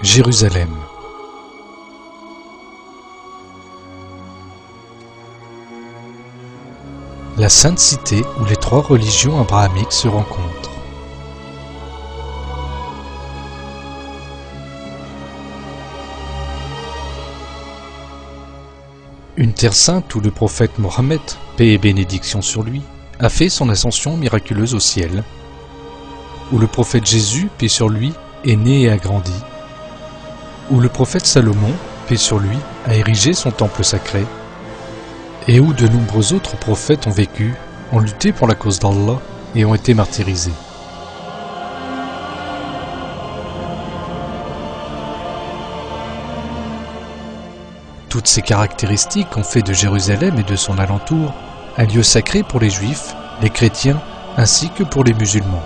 Jérusalem. La Sainte Cité où les trois religions abrahamiques se rencontrent. Une terre sainte où le prophète Mohammed, paix et bénédiction sur lui, a fait son ascension miraculeuse au ciel, où le prophète Jésus, paix sur lui, est né et a grandi, où le prophète Salomon, paix sur lui, a érigé son temple sacré, et où de nombreux autres prophètes ont vécu, ont lutté pour la cause d'Allah et ont été martyrisés. Toutes ces caractéristiques ont fait de Jérusalem et de son alentour un lieu sacré pour les Juifs, les chrétiens ainsi que pour les musulmans.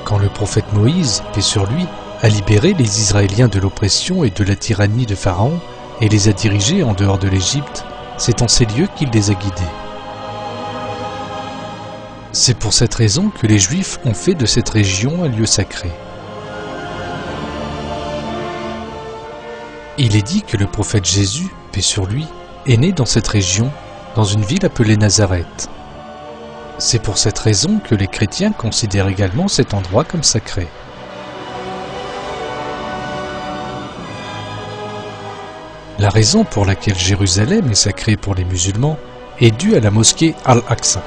Quand le prophète Moïse, paix sur lui, a libéré les Israéliens de l'oppression et de la tyrannie de Pharaon et les a dirigés en dehors de l'Égypte, c'est en ces lieux qu'il les a guidés. C'est pour cette raison que les Juifs ont fait de cette région un lieu sacré. Il est dit que le prophète Jésus, paix sur lui, est né dans cette région, dans une ville appelée Nazareth. C'est pour cette raison que les chrétiens considèrent également cet endroit comme sacré. La raison pour laquelle Jérusalem est sacrée pour les musulmans est due à la mosquée Al-Aqsa.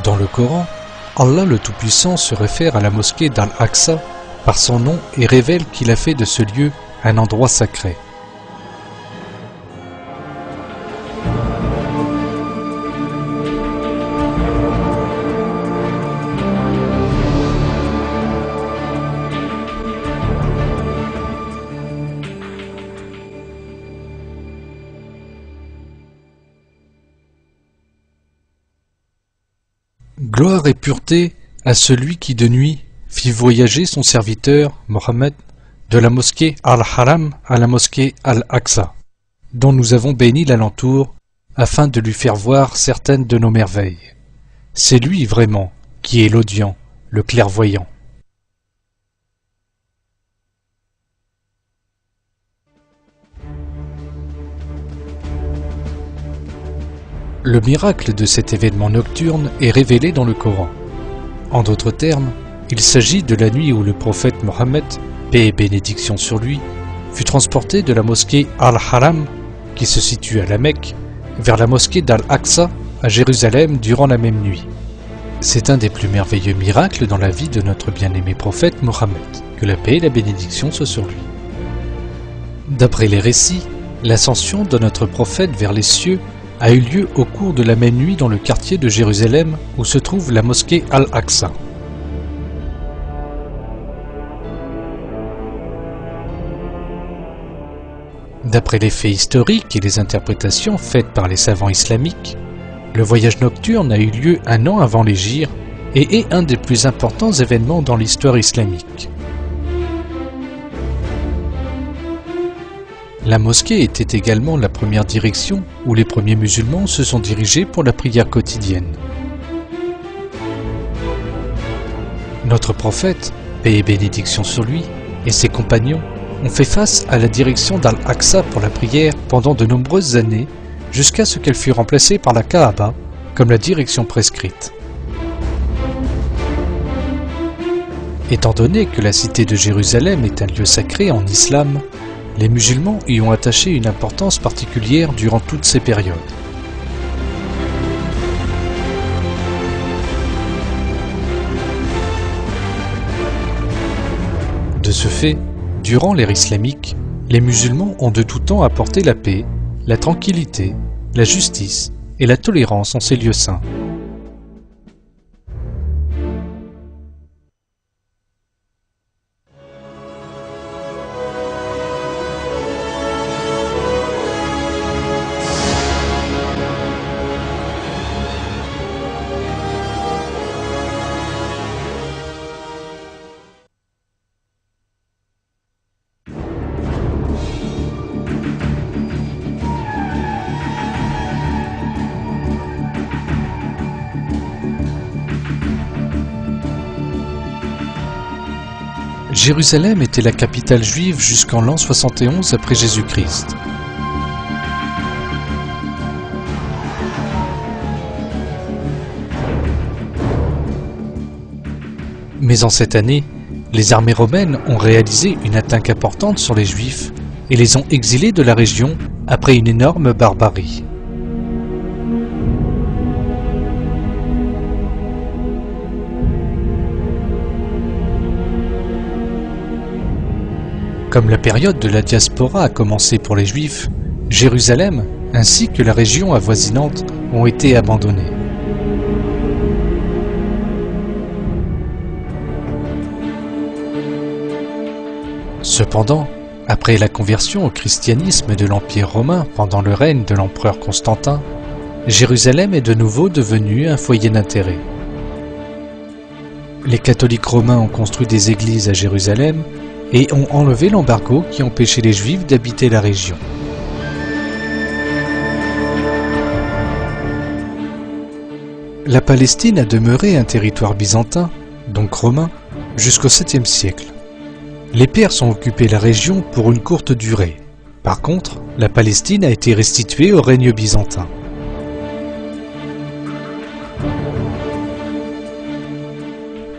Dans le Coran, Allah le Tout-Puissant se réfère à la mosquée d'Al-Aqsa par son nom et révèle qu'il a fait de ce lieu un endroit sacré. Gloire et pureté à celui qui de nuit fit voyager son serviteur, Mohammed, de la mosquée Al-Haram à la mosquée Al-Aqsa, dont nous avons béni l'alentour, afin de lui faire voir certaines de nos merveilles. C'est lui vraiment qui est l'audient, le clairvoyant. Le miracle de cet événement nocturne est révélé dans le Coran. En d'autres termes, il s'agit de la nuit où le prophète Mohammed, paix et bénédiction sur lui, fut transporté de la mosquée Al-Haram, qui se situe à la Mecque, vers la mosquée d'Al-Aqsa à Jérusalem durant la même nuit. C'est un des plus merveilleux miracles dans la vie de notre bien-aimé prophète Mohammed, que la paix et la bénédiction soient sur lui. D'après les récits, l'ascension de notre prophète vers les cieux a eu lieu au cours de la même nuit dans le quartier de Jérusalem où se trouve la mosquée Al-Aqsa. D'après les faits historiques et les interprétations faites par les savants islamiques, le voyage nocturne a eu lieu un an avant l'hégire et est un des plus importants événements dans l'histoire islamique. La mosquée était également la première direction où les premiers musulmans se sont dirigés pour la prière quotidienne. Notre prophète, paix et bénédiction sur lui, et ses compagnons ont fait face à la direction d'Al-Aqsa pour la prière pendant de nombreuses années, jusqu'à ce qu'elle fût remplacée par la Kaaba comme la direction prescrite. Étant donné que la cité de Jérusalem est un lieu sacré en islam, les musulmans y ont attaché une importance particulière durant toutes ces périodes. De ce fait, durant l'ère islamique, les musulmans ont de tout temps apporté la paix, la tranquillité, la justice et la tolérance en ces lieux saints. Jérusalem était la capitale juive jusqu'en l'an 71 après Jésus-Christ. Mais en cette année, les armées romaines ont réalisé une attaque importante sur les Juifs et les ont exilés de la région après une énorme barbarie. Comme la période de la diaspora a commencé pour les Juifs, Jérusalem ainsi que la région avoisinante ont été abandonnés. Cependant, après la conversion au christianisme de l'Empire romain pendant le règne de l'empereur Constantin, Jérusalem est de nouveau devenue un foyer d'intérêt. Les catholiques romains ont construit des églises à Jérusalem et ont enlevé l'embargo qui empêchait les Juifs d'habiter la région. La Palestine a demeuré un territoire byzantin, donc romain, jusqu'au 7e siècle. Les Perses ont occupé la région pour une courte durée. Par contre, la Palestine a été restituée au règne byzantin.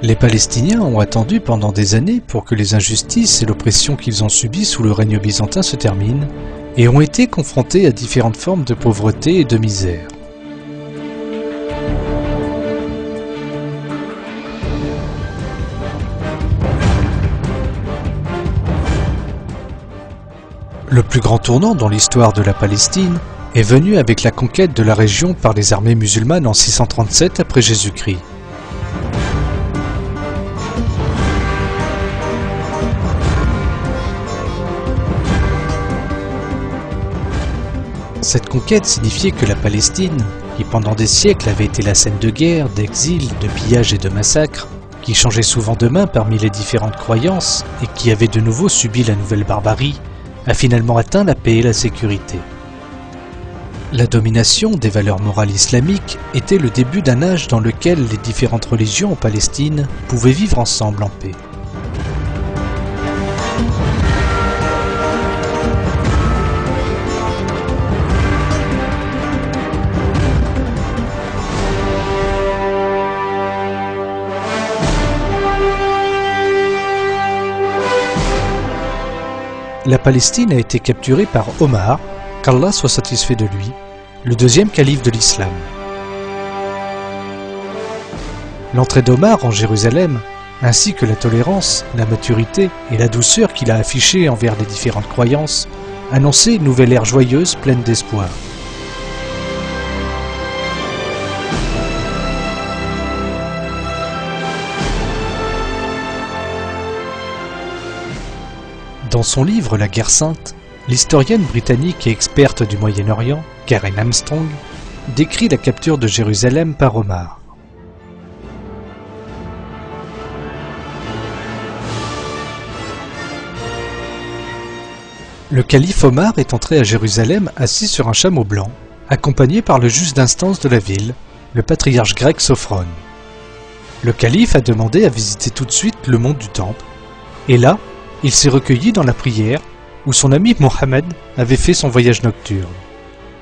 Les Palestiniens ont attendu pendant des années pour que les injustices et l'oppression qu'ils ont subies sous le règne byzantin se terminent et ont été confrontés à différentes formes de pauvreté et de misère. Le plus grand tournant dans l'histoire de la Palestine est venu avec la conquête de la région par les armées musulmanes en 637 après Jésus-Christ. Cette conquête signifiait que la Palestine, qui pendant des siècles avait été la scène de guerre, d'exil, de pillage et de massacres, qui changeait souvent de main parmi les différentes croyances et qui avait de nouveau subi la nouvelle barbarie, a finalement atteint la paix et la sécurité. La domination des valeurs morales islamiques était le début d'un âge dans lequel les différentes religions en Palestine pouvaient vivre ensemble en paix. La Palestine a été capturée par Omar, qu'Allah soit satisfait de lui, le deuxième calife de l'islam. L'entrée d'Omar en Jérusalem, ainsi que la tolérance, la maturité et la douceur qu'il a affichée envers les différentes croyances, annonçaient une nouvelle ère joyeuse pleine d'espoir. Dans son livre La guerre sainte, l'historienne britannique et experte du Moyen-Orient, Karen Armstrong, décrit la capture de Jérusalem par Omar. Le calife Omar est entré à Jérusalem assis sur un chameau blanc, accompagné par le juge d'instance de la ville, le patriarche grec Sophrone. Le calife a demandé à visiter tout de suite le mont du Temple, et là, il s'est recueilli dans la prière où son ami Mohammed avait fait son voyage nocturne.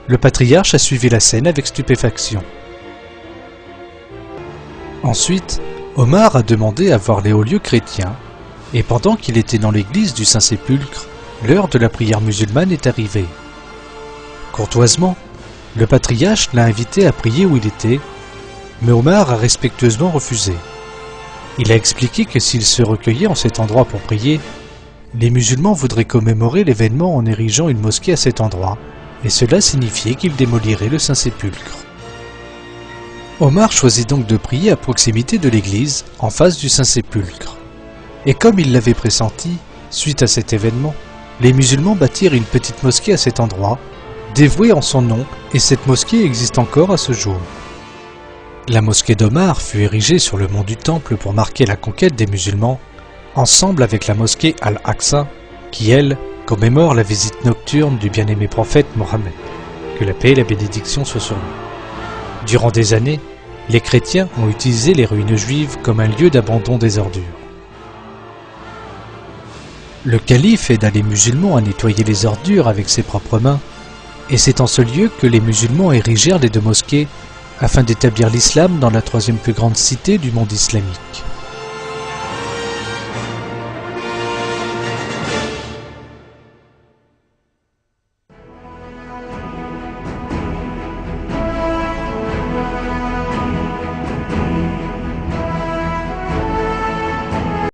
Le patriarche a suivi la scène avec stupéfaction. Ensuite, Omar a demandé à voir les hauts lieux chrétiens, et pendant qu'il était dans l'église du Saint-Sépulcre, l'heure de la prière musulmane est arrivée. Courtoisement, le patriarche l'a invité à prier où il était, mais Omar a respectueusement refusé. Il a expliqué que s'il se recueillait en cet endroit pour prier, les musulmans voudraient commémorer l'événement en érigeant une mosquée à cet endroit, et cela signifiait qu'ils démoliraient le Saint-Sépulcre. Omar choisit donc de prier à proximité de l'église, en face du Saint-Sépulcre. Et comme il l'avait pressenti, suite à cet événement, les musulmans bâtirent une petite mosquée à cet endroit, dévouée en son nom, et cette mosquée existe encore à ce jour. La mosquée d'Omar fut érigée sur le mont du Temple pour marquer la conquête des musulmans, ensemble avec la mosquée Al-Aqsa, qui, elle, commémore la visite nocturne du bien-aimé prophète Mohammed, que la paix et la bénédiction soient sur lui. Durant des années, les chrétiens ont utilisé les ruines juives comme un lieu d'abandon des ordures. Le calife aida les musulmans à nettoyer les ordures avec ses propres mains, et c'est en ce lieu que les musulmans érigèrent les 2 mosquées afin d'établir l'islam dans la 3e plus grande cité du monde islamique.